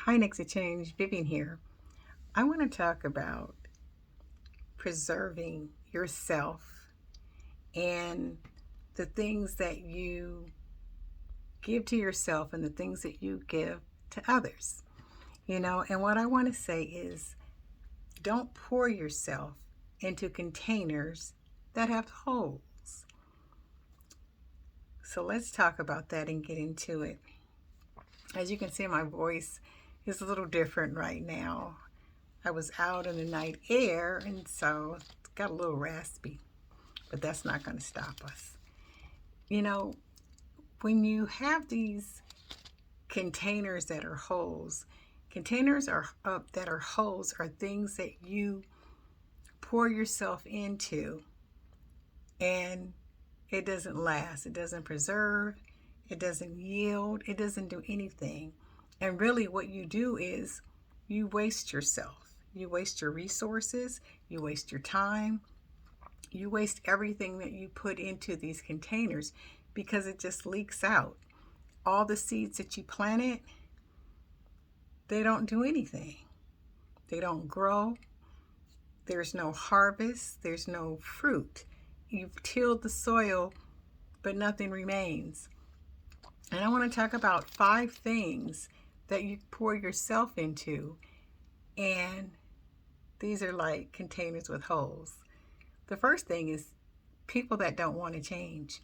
Hi, next to change, Vivian here. I want to talk about preserving yourself and the things that you give to yourself and the things that you give to others. And what I want to say is don't pour yourself into containers that have holes. So let's talk about that and get into it. As you can see, my voice is a little different right now. I was out in the night air, and so it got a little raspy, but that's not going to stop us. You know, when you have these containers that are holes, that are holes are things that you pour yourself into, and it doesn't last. It doesn't preserve. It doesn't yield. It doesn't do anything. And really, what you do is you waste yourself. You waste your resources, you waste your time, you waste everything that you put into these containers because it just leaks out. All the seeds that you planted, they don't do anything. They don't grow. There's no harvest. There's no fruit. You've tilled the soil, but nothing remains. And I want to talk about 5 things that you pour yourself into, and these are like containers with holes. The first thing is people that don't want to change.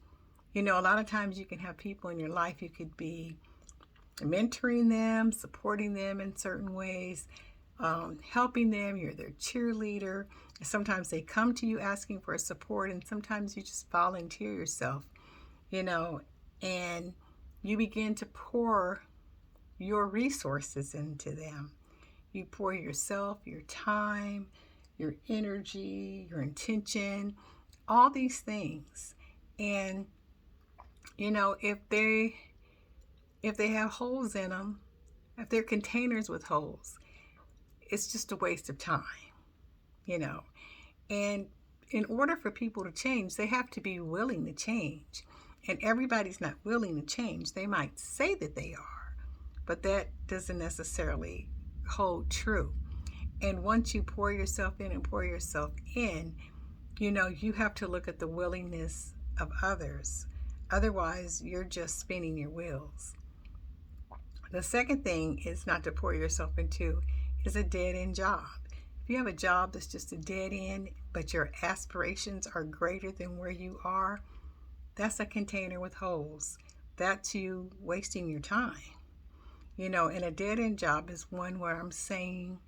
A lot of times you can have people in your life, you could be mentoring them, supporting them in certain ways, helping them. You're their cheerleader. Sometimes they come to you asking for support, and sometimes you just volunteer yourself, and you begin to pour your resources into them. You pour yourself, your time, your energy, your intention, all these things. And if they have holes in them, if they're containers with holes, it's just a waste of time. And in order for people to change, they have to be willing to change. And everybody's not willing to change. They might say that they are, but that doesn't necessarily hold true. And once you pour yourself in, you have to look at the willingness of others. Otherwise, you're just spinning your wheels. The second thing is not to pour yourself into is a dead-end job. If you have a job that's just a dead end, but your aspirations are greater than where you are, that's a container with holes. That's you wasting your time. And a dead-end job is one where I'm saying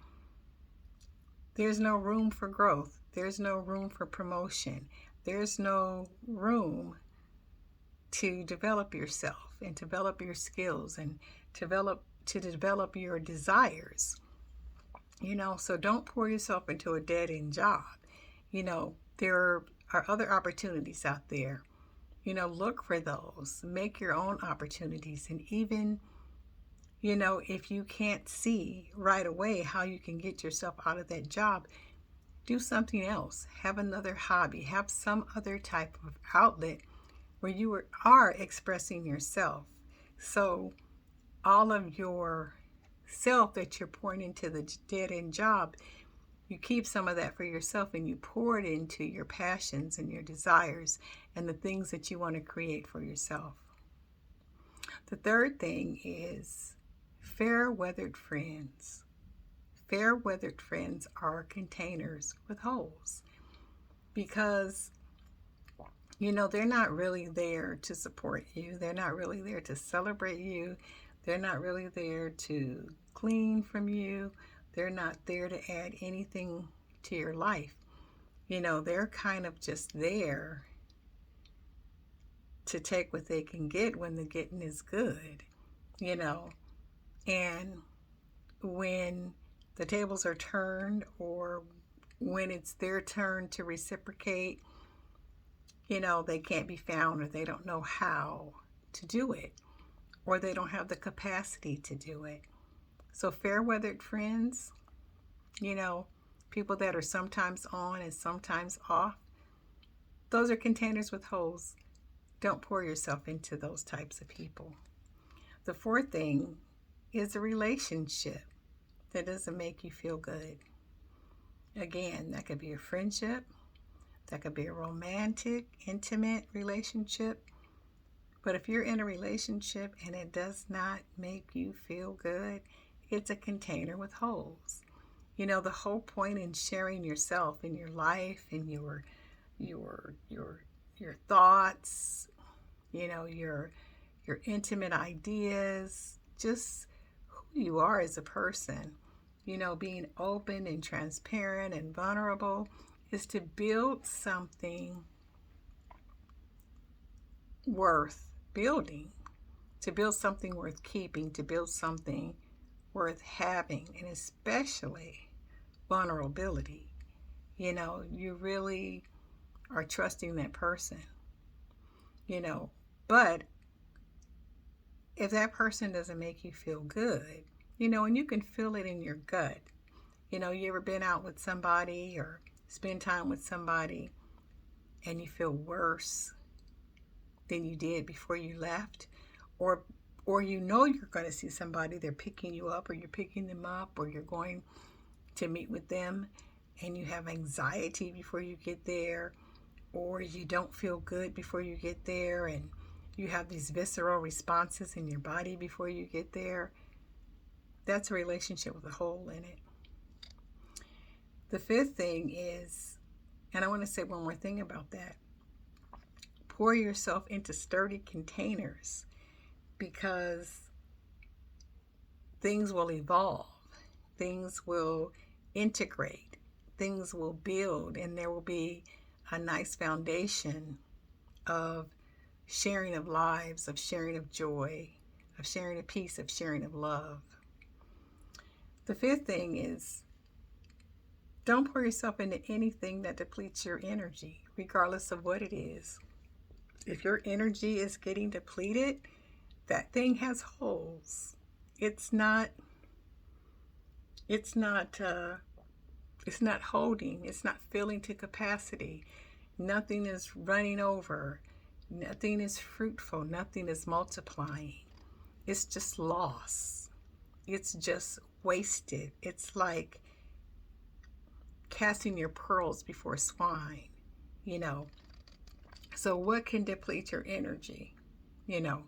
there's no room for growth. There's no room for promotion. There's no room to develop yourself and develop your skills and develop your desires. So don't pour yourself into a dead-end job. There are other opportunities out there. Look for those. Make your own opportunities. And even if you can't see right away how you can get yourself out of that job, do something else. Have another hobby. Have some other type of outlet where you are expressing yourself. So all of your self that you're pouring into the dead-end job, you keep some of that for yourself and you pour it into your passions and your desires and the things that you want to create for yourself. The third thing is fair-weathered friends. Fair-weathered friends are containers with holes because, they're not really there to support you. They're not really there to celebrate you. They're not really there to glean from you. They're not there to add anything to your life. They're kind of just there to take what they can get when the getting is good, and when the tables are turned or when it's their turn to reciprocate, they can't be found or they don't know how to do it or they don't have the capacity to do it. So fair-weathered friends, people that are sometimes on and sometimes off, those are containers with holes. Don't pour yourself into those types of people. The fourth thing is a relationship that doesn't make you feel good. Again, that could be a friendship, that could be a romantic, intimate relationship. But if you're in a relationship and it does not make you feel good, it's a container with holes. You know, the whole point in sharing yourself and your life and your thoughts, you know, your intimate ideas, just who you are as a person, you know, being open and transparent and vulnerable, is to build something worth building, to build something worth keeping, to build something worth having, and especially vulnerability. You know, you really are trusting that person, you know. But if that person doesn't make you feel good, you know, and you can feel it in your gut. You know, you ever been out with somebody or spend time with somebody and you feel worse than you did before you left? Or you know you're going to see somebody, they're picking you up or you're picking them up or you're going to meet with them and you have anxiety before you get there, or you don't feel good before you get there and you have these visceral responses in your body before you get there. That's a relationship with a hole in it. The fifth thing is, and I want to say one more thing about that, pour yourself into sturdy containers, because things will evolve, things will integrate, things will build, and there will be a nice foundation of sharing of lives, of sharing of joy, of sharing of peace, of sharing of love. The fifth thing is, don't pour yourself into anything that depletes your energy, regardless of what it is. If your energy is getting depleted, that thing has holes. It's not holding, it's not filling to capacity. Nothing is running over. Nothing is fruitful. Nothing is multiplying. It's just loss. It's just wasted. It's like casting your pearls before swine, you know. So what can deplete your energy? You know,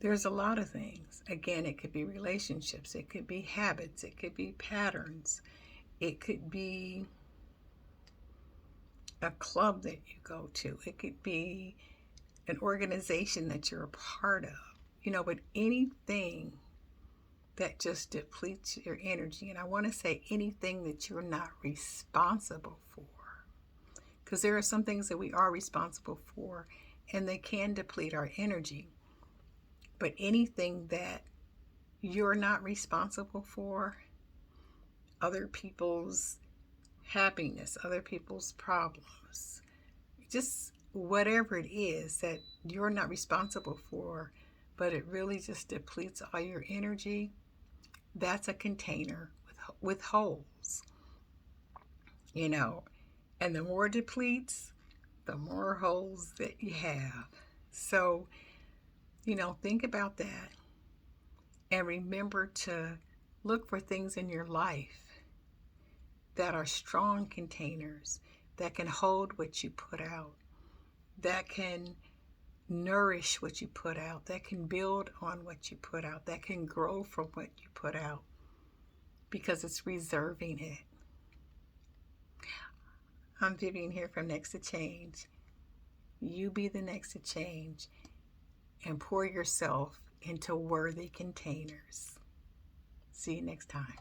there's a lot of things. Again, it could be relationships. It could be habits. It could be patterns. It could be a club that you go to. It could be an organization that you're a part of. You know, but anything that just depletes your energy, and I want to say anything that you're not responsible for, because there are some things that we are responsible for and they can deplete our energy. But anything that you're not responsible for, other people's happiness, other people's problems, just whatever it is that you're not responsible for, but it really just depletes all your energy, that's a container with holes, you know. And the more it depletes, the more holes that you have. So, you know, think about that and remember to look for things in your life that are strong containers, that can hold what you put out, that can nourish what you put out, that can build on what you put out, that can grow from what you put out, because it's reserving it. I'm Vivian here from Next to Change. You be the next to change and pour yourself into worthy containers. See you next time.